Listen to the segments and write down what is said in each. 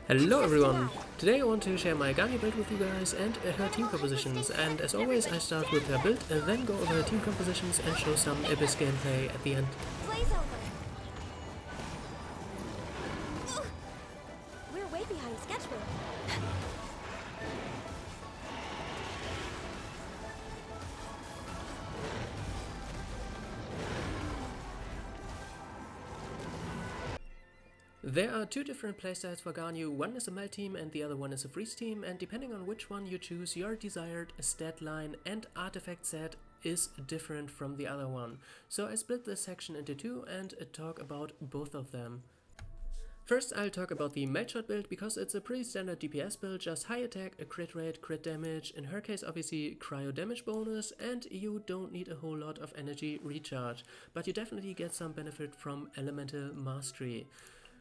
Hello everyone! Today I want to share my Ganyu build with you guys and her team compositions, and as always I start with her build and then go over her team compositions and show some Abyss gameplay at the end. Blaze over. We're way behind schedule. There are two different playstyles for Ganyu, one is a melt team and the other one is a freeze team, and depending on which one you choose, your desired stat line and artifact set is different from the other one. So I split this section into two and talk about both of them. First I'll talk about the melt shot build because it's a pretty standard DPS build, just high attack, a crit rate, crit damage, in her case obviously cryo damage bonus, and you don't need a whole lot of energy recharge, but you definitely get some benefit from elemental mastery.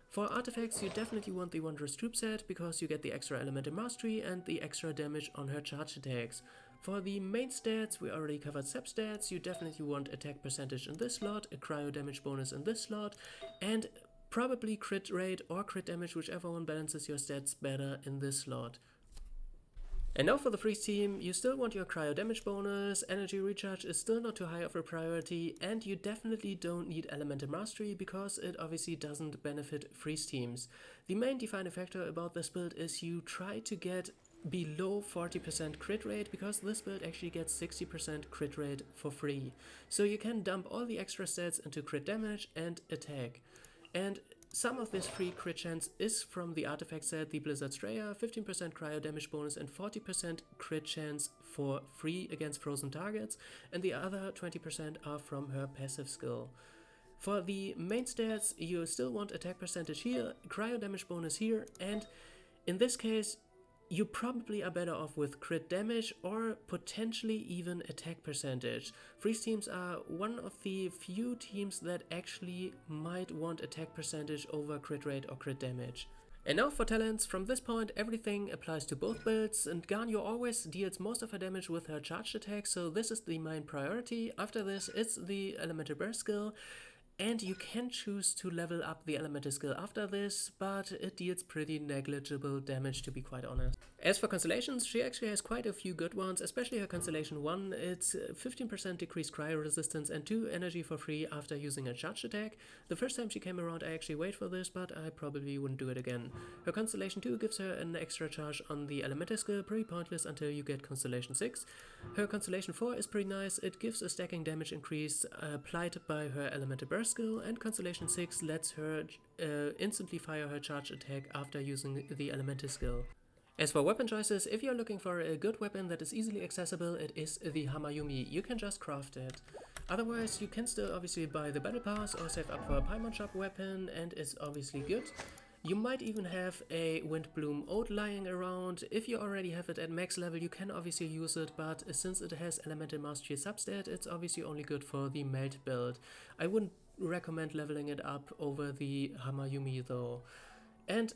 For artifacts, you definitely want the Wondrous Troop set because you get the extra elemental mastery and the extra damage on her charge attacks. For the main stats, we already covered sub-stats. You definitely want attack percentage in this slot, a cryo damage bonus in this slot, and probably crit rate or crit damage, whichever one balances your stats better in this slot. And now for the freeze team, you still want your cryo damage bonus, energy recharge is still not too high of a priority, and you definitely don't need elemental mastery because it obviously doesn't benefit freeze teams. The main defining factor about this build is you try to get below 40% crit rate because this build actually gets 60% crit rate for free. So you can dump all the extra stats into crit damage and attack. And some of this free crit chance is from the artifact set, the Blizzard Strayer, 15% cryo damage bonus and 40% crit chance for free against frozen targets, and the other 20% are from her passive skill. For the main stats, you still want attack percentage here, cryo damage bonus here, and in this case, you probably are better off with crit damage or potentially even attack percentage. Freeze teams are one of the few teams that actually might want attack percentage over crit rate or crit damage. And now for talents, from this point everything applies to both builds, and Ganyu always deals most of her damage with her charged attack, so this is the main priority. After this it's the elemental burst skill, and you can choose to level up the elemental skill after this, but it deals pretty negligible damage to be quite honest. As for Constellations, she actually has quite a few good ones, especially her Constellation 1. It's 15% decreased cryo resistance and 2 energy for free after using a charged attack. The first time she came around I actually waited for this, but I probably wouldn't do it again. Her Constellation 2 gives her an extra charge on the elemental skill, pretty pointless until you get Constellation 6. Her Constellation 4 is pretty nice, it gives a stacking damage increase applied by her elemental burst skill, and Constellation 6 lets her instantly fire her charge attack after using the elemental skill. As for weapon choices, if you're looking for a good weapon that is easily accessible, it is the Hamayumi. You can just craft it. Otherwise, you can still obviously buy the battle pass or save up for a Paimon shop weapon, and it's obviously good. You might even have a Windbloom Ode lying around. If you already have it at max level, you can obviously use it, but since it has elemental mastery substat, it's obviously only good for the melt build. I wouldn't recommend leveling it up over the Hamayumi though. And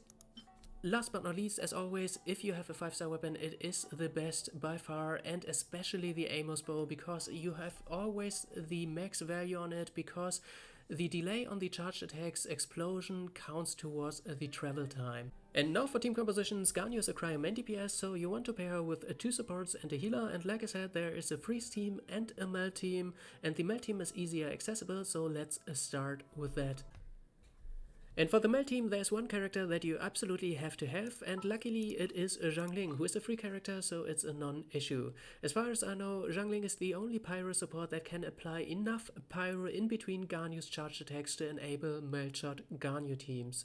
last but not least, as always, if you have a 5-star weapon, it is the best by far, and especially the Amos bow, because you have always the max value on it, because the delay on the charged attack's explosion counts towards the travel time. And now for team compositions, Ganyu is a cryo main DPS, so you want to pair her with 2 supports and a healer, and like I said, there is a freeze team and a melt team, and the melt team is easier accessible, so let's start with that. And for the melt team, there's one character that you absolutely have to have, and luckily it is Zhangling, who is a free character, so it's a non-issue. As far as I know, Zhangling is the only pyro support that can apply enough pyro in between Ganyu's charged attacks to enable melt shot Ganyu teams.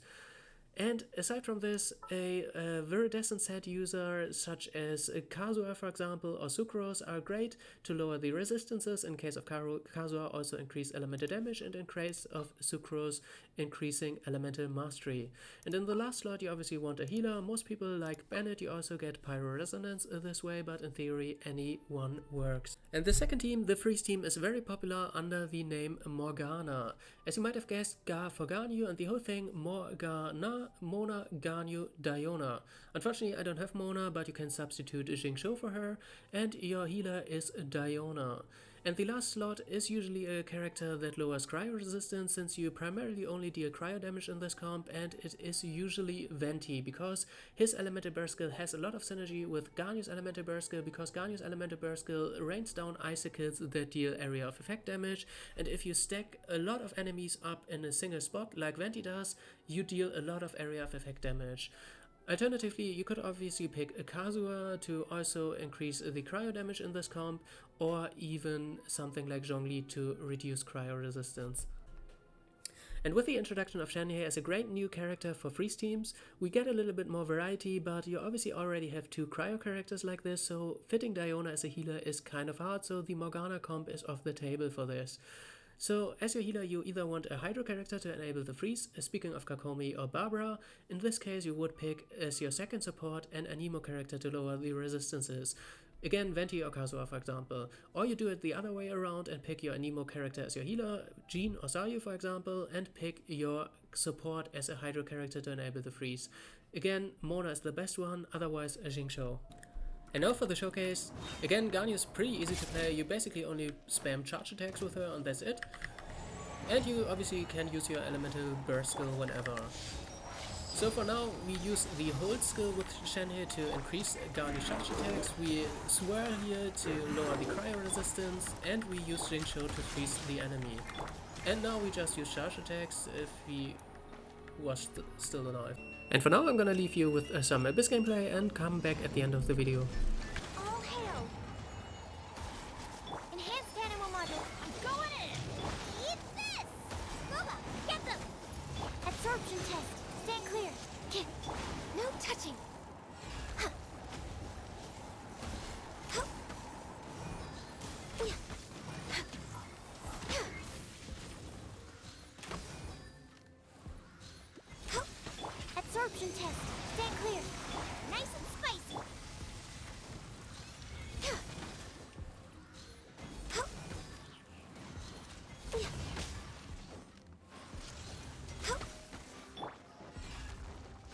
And aside from this, a Viridescent set user such as Kazuha, for example, or Sucrose are great to lower the resistances. In case of Kazuha, also increase elemental damage, and in case of Sucrose, increasing elemental mastery. And in the last slot, you obviously want a healer. Most people like Bennett, you also get Pyro Resonance this way, but in theory, any one works. And the second team, the freeze team, is very popular under the name Morgana. As you might have guessed, Ga for Ganyu, and the whole thing Morgana, Mona, Ganyu, Diona. Unfortunately, I don't have Mona, but you can substitute Jingzhou for her, and your healer is Diona. And the last slot is usually a character that lowers cryo resistance, since you primarily only deal cryo damage in this comp, and it is usually Venti, because his elemental burst skill has a lot of synergy with Ganyu's elemental burst skill, because Ganyu's elemental burst skill rains down icicles that deal area of effect damage, and if you stack a lot of enemies up in a single spot like Venti does, you deal a lot of area of effect damage. Alternatively, you could obviously pick a Kazuha to also increase the cryo damage in this comp, or even something like Zhongli to reduce cryo resistance. And with the introduction of Shenhe as a great new character for freeze teams, we get a little bit more variety, but you obviously already have 2 cryo characters like this, so fitting Diona as a healer is kind of hard, so the Morgana comp is off the table for this. So as your healer, you either want a Hydro character to enable the freeze, speaking of Kakomi or Barbara. In this case you would pick as your second support an Anemo character to lower the resistances. Again, Venti or Kazuha for example. Or you do it the other way around and pick your Anemo character as your healer, Jean or Sayu for example, and pick your support as a Hydro character to enable the freeze. Again, Mona is the best one, otherwise a Jingshou. And now for the showcase. Again, Ganyu is pretty easy to play, you basically only spam charge attacks with her and that's it. And you obviously can use your elemental burst skill whenever. So for now, we use the hold skill with Shenhe to increase Ganyu charge attacks, we swirl here to lower the cryo resistance, and we use Jingshou to freeze the enemy. And now we just use charge attacks if he was still alive. And for now I'm gonna leave you with some Abyss gameplay and come back at the end of the video. All hail! Enhanced animal module. I'm going in! Eat this! Boba, get them! Absorption test. Stand clear. No touching. Huh. Huh. Yeah. Absorption test. Stand clear. Nice and spicy.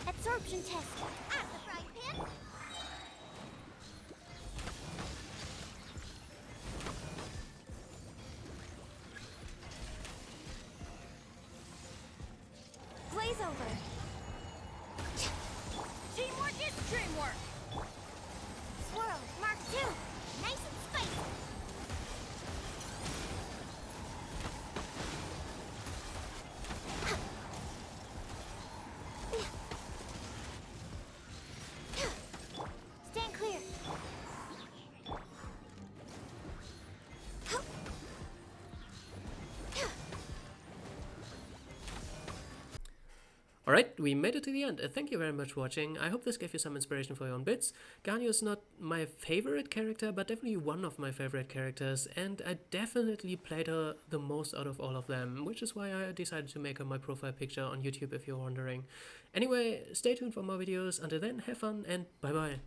Absorption test. At the frying pan. Blaze over. Teamwork is dreamwork! Swirl, Mark 2! Nice and spicy! Stand clear! Alright, we made it to the end. Thank you very much for watching. I hope this gave you some inspiration for your own bits. Ganyu is not my favorite character, but definitely one of my favorite characters, and I definitely played her the most out of all of them, which is why I decided to make her my profile picture on YouTube if you're wondering. Anyway, stay tuned for more videos. Until then, have fun and bye bye.